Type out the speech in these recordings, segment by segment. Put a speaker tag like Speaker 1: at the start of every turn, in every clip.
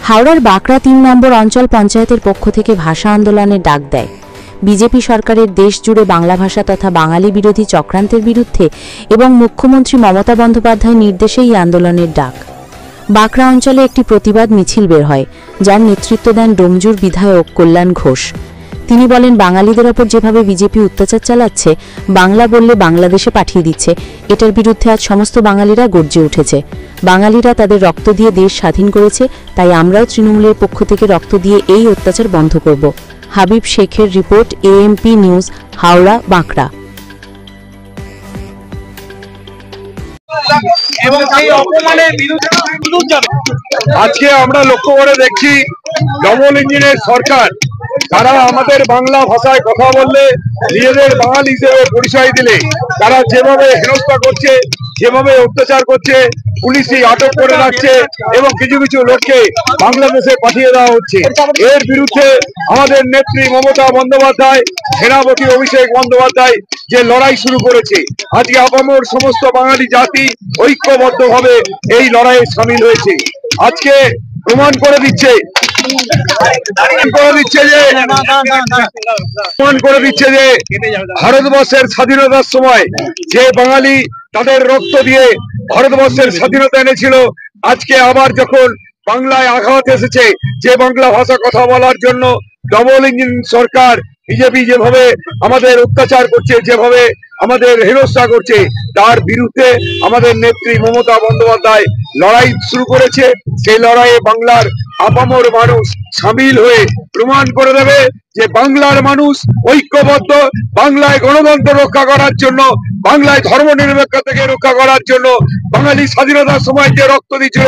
Speaker 1: হাওড়ার বাঁকড়া ৩ নম্বর অঞ্চল পঞ্চায়েতের পক্ষ থেকে ভাষা আন্দোলনের ডাক দেয়। বিজেপি সরকারের দেশ জুড়ে বাংলা ভাষা তথা বাঙালি বিরোধী চক্রান্তের বিরুদ্ধে এবং মুখ্যমন্ত্রী মমতা বন্দ্যোপাধ্যায়ের নির্দেশে এই আন্দোলনের ডাক। বাঁকড়া অঞ্চলে একটি প্রতিবাদ মিছিল বের হয়, যার নেতৃত্ব দেন ডোমজুর বিধায়ক কল্যাণ ঘোষ। তিনি বলেন, বাঙালিদের ওপর যেভাবে বিজেপি অত্যাচার চালাচ্ছে, বাংলা বললে বাংলাদেশে পাঠিয়ে দিচ্ছে, এটার বিরুদ্ধে আজ সমস্ত বাঙালিরা গর্জে উঠেছে। বাঙালিরা তাদের রক্ত দিয়ে দেশ স্বাধীন করেছে, তাই আমরাও তৃণমূলের পক্ষ থেকে রক্ত দিয়ে এই অত্যাচার বন্ধ করব। হাবিব শেখের report, AMP news, Howrah, Bankra.
Speaker 2: আজকে আমরা লক্ষ্য করে দেখছি ডবল ইঞ্জিনের সরকার, তারা আমাদের বাংলা ভাষায় কথা বললে, নিজেদের বাঙালি হিসেবে পরিচয় দিলে তারা যেভাবে হেনস্থা করছে, যেভাবে অত্যাচার করছে, পুলিশই আটক করে রাখছে এবং কিছু কিছু লোককে বাংলাদেশে পাঠিয়ে দেওয়া হচ্ছে। এর বিরুদ্ধে আমাদের নেত্রী মমতা বন্দ্যোপাধ্যায়, সেনাপতি অভিষেক বন্দ্যোপাধ্যায় যে লড়াই শুরু করেছে, আজকে আপামর সমস্ত বাঙালি জাতি ঐক্যবদ্ধভাবে এই লড়াইয়ে সামিল হয়েছে। আজকে প্রমাণ করে দিচ্ছে যে ভারতবর্ষের স্বাধীনতার সময় যে বাঙালি তাদের রক্ত দিয়ে ভারতবর্ষের স্বাধীনতা এনেছিল, আজকে আবার যখন বাংলায় আঘাত এসেছে, যে বাংলা ভাষা কথা বলার জন্য ডবল ইঞ্জিন সরকার বিজেপি যেভাবে আমাদের অত্যাচার করছে, যেভাবে আমাদের হেনস্থা করছে, তার বিরুদ্ধে আমাদের নেত্রী মমতা বন্দ্যোপাধ্যায় লড়াই শুরু করেছে। সেই লড়াইয়ে বাংলার আপামর মানুষ সামিল হয়ে প্রমাণ করে দেবে যে বাংলার মানুষ ঐক্যবদ্ধ। বাংলায় গণতন্ত্র রক্ষা করার জন্য, বাংলায় ধর্মনিরপেক্ষতাকে রক্ষা করার জন্য, বাঙালি স্বাধীনতার সময় যে রক্ত দিয়েছিল,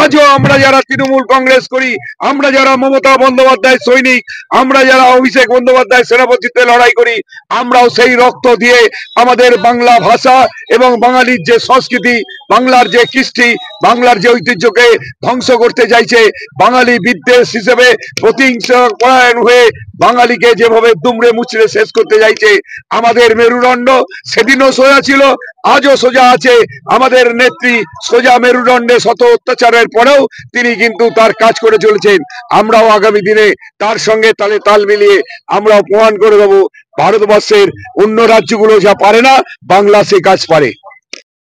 Speaker 2: আজও আমরা যারা তৃণমূল কংগ্রেস করি, আমরা যারা মমতা বন্দ্যোপাধ্যায় সৈনিক, আমরা যারা অভিষেক বন্দ্যোপাধ্যায় সেনাপতিত্বে লড়াই করি, আমরাও সেই রক্ত দিয়ে আমাদের বাংলা ভাষা এবং বাঙালির যে সংস্কৃতি, বাংলার যে কৃষ্টি, বাংলার যে ঐতিহ্যকে ধ্বংস করতে চাইছে। বাঙালি বিদ্বেষ হিসেবে প্রতিহিংসা পরায়ণ হয়ে বাঙালিকে যেভাবে দুমড়ে মুচড়ে শেষ করতে চাইছে, আমাদের মেরুদণ্ড সেদিনও সোজা ছিল, আজও সোজা আছে। আমাদের নেত্রী সোজা মেরুদণ্ডে শত অত্যাচারের পরেও তিনি কিন্তু তার কাজ করে চলেছেন। আমরাও আগামী দিনে তার সঙ্গে তাল মিলিয়ে আমরাও প্রমাণ করে দেবো, ভারতবর্ষের অন্য রাজ্যগুলো যা পারে না, বাংলা সে কাজ পারে।